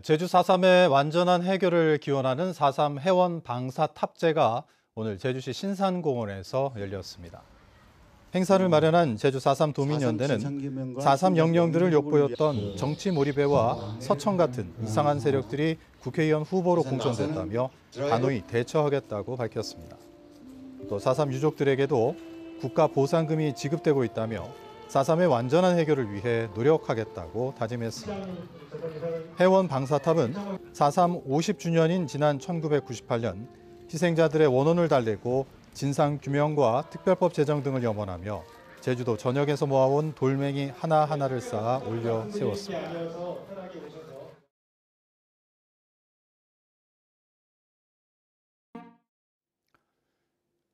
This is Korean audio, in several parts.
제주 4.3의 완전한 해결을 기원하는 4.3 해원 방사 탑재가 오늘 제주시 신산공원에서 열렸습니다. 행사를 마련한 제주 4.3 도민연대는 4.3 영령들을 욕보였던 정치 몰입회와 서청 같은 이상한 세력들이 국회의원 후보로 공천됐다며 단호히 대처하겠다고 밝혔습니다. 또 4.3 유족들에게도 국가 보상금이 지급되고 있다며 4.3의 완전한 해결을 위해 노력하겠다고 다짐했습니다. 해원 방사탑은 4.3 50주년인 지난 1998년 희생자들의 원혼을 달래고 진상규명과 특별법 제정 등을 염원하며 제주도 전역에서 모아온 돌멩이 하나하나를 쌓아 올려 세웠습니다.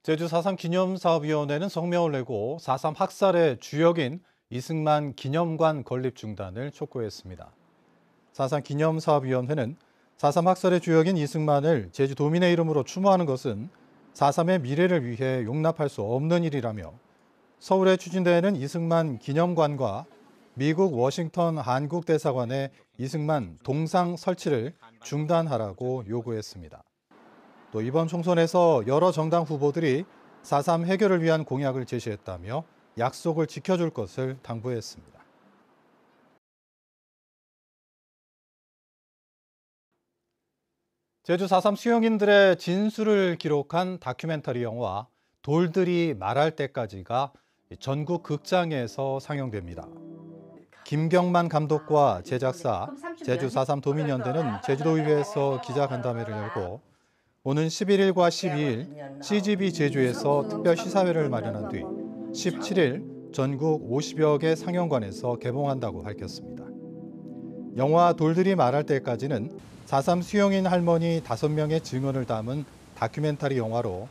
제주 4.3 기념사업위원회는 성명을 내고 4.3 학살의 주역인 이승만 기념관 건립 중단을 촉구했습니다. 4.3 기념사업위원회는 4.3 학살의 주역인 이승만을 제주도민의 이름으로 추모하는 것은 4.3의 미래를 위해 용납할 수 없는 일이라며 서울에 추진되는 이승만 기념관과 미국 워싱턴 한국대사관의 이승만 동상 설치를 중단하라고 요구했습니다. 또 이번 총선에서 여러 정당 후보들이 4.3 해결을 위한 공약을 제시했다며 약속을 지켜줄 것을 당부했습니다. 제주 4.3 수용인들의 진술을 기록한 다큐멘터리 영화 돌들이 말할 때까지가 전국 극장에서 상영됩니다. 김경만 감독과 제작사 제주 4.3 도민연대는 제주도의회에서 기자간담회를 열고 오는 11일과 12일 CGV 제주에서 특별 시사회를 마련한 뒤 17일 전국 50여 개 상영관에서 개봉한다고 밝혔습니다. 영화 돌들이 말할 때까지는 4.3 수용인 할머니 5명의 증언을 담은 다큐멘터리 영화로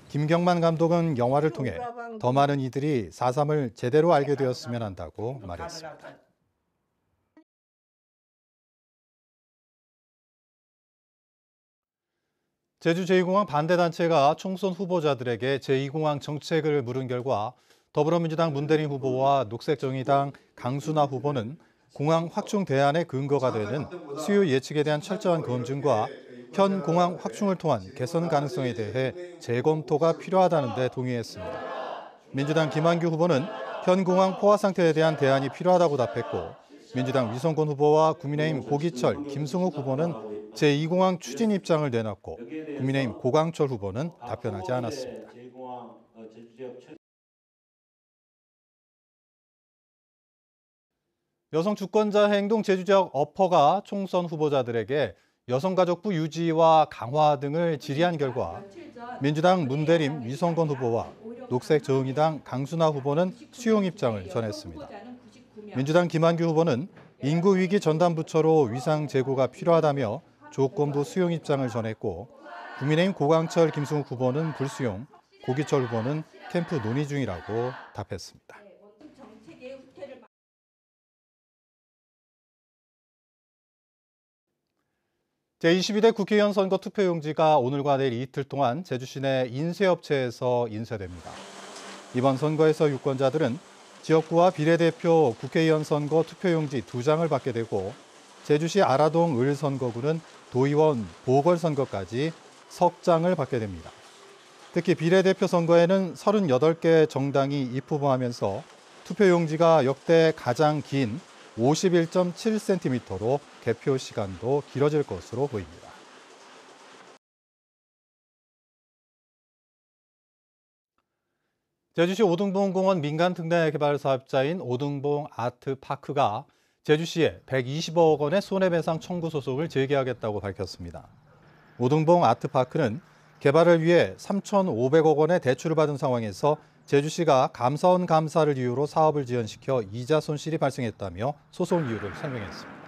김경만 감독은 영화를 통해 더 많은 이들이 4.3을 제대로 알게 되었으면 한다고 말했습니다. 제주 제2공항 반대단체가 총선 후보자들에게 제2공항 정책을 물은 결과 더불어민주당 문대림 후보와 녹색정의당 강순화 후보는 공항 확충 대안의 근거가 되는 수요 예측에 대한 철저한 검증과 현 공항 확충을 통한 개선 가능성에 대해 재검토가 필요하다는 데 동의했습니다. 민주당 김한규 후보는 현 공항 포화 상태에 대한 대안이 필요하다고 답했고 민주당 위성권 후보와 국민의힘 고기철, 김승욱 후보는 제2공항 추진 입장을 내놨고 국민의힘 고강철 후보는 답변하지 않았습니다. 여성 주권자 행동 제주 지역 어퍼가 총선 후보자들에게 여성가족부 유지와 강화 등을 질의한 결과 민주당 문대림 위성권 후보와 녹색정의당 강순화 후보는 수용 입장을 전했습니다. 민주당 김한규 후보는 인구위기 전담부처로 위상 제고가 필요하다며 조건부 수용 입장을 전했고 국민의힘 고강철 김승욱 후보는 불수용, 고기철 후보는 캠프 논의 중이라고 답했습니다. 제22대 국회의원 선거 투표용지가 오늘과 내일 이틀 동안 제주 시내 인쇄업체에서 인쇄됩니다. 이번 선거에서 유권자들은 지역구와 비례대표 국회의원 선거 투표용지 2장을 받게 되고 제주시 아라동 을선거구는 도의원 보궐선거까지 석 장을 받게 됩니다. 특히 비례대표 선거에는 38개 정당이 입후보하면서 투표용지가 역대 가장 긴 51.7cm로 개표 시간도 길어질 것으로 보입니다. 제주시 오등봉공원 민간특례개발 사업자인 오등봉 아트파크가 제주시에 120억 원의 손해배상 청구 소송을 제기하겠다고 밝혔습니다. 오등봉 아트파크는 개발을 위해 3,500억 원의 대출을 받은 상황에서 제주시가 감사원 감사를 이유로 사업을 지연시켜 이자 손실이 발생했다며 소송 이유를 설명했습니다.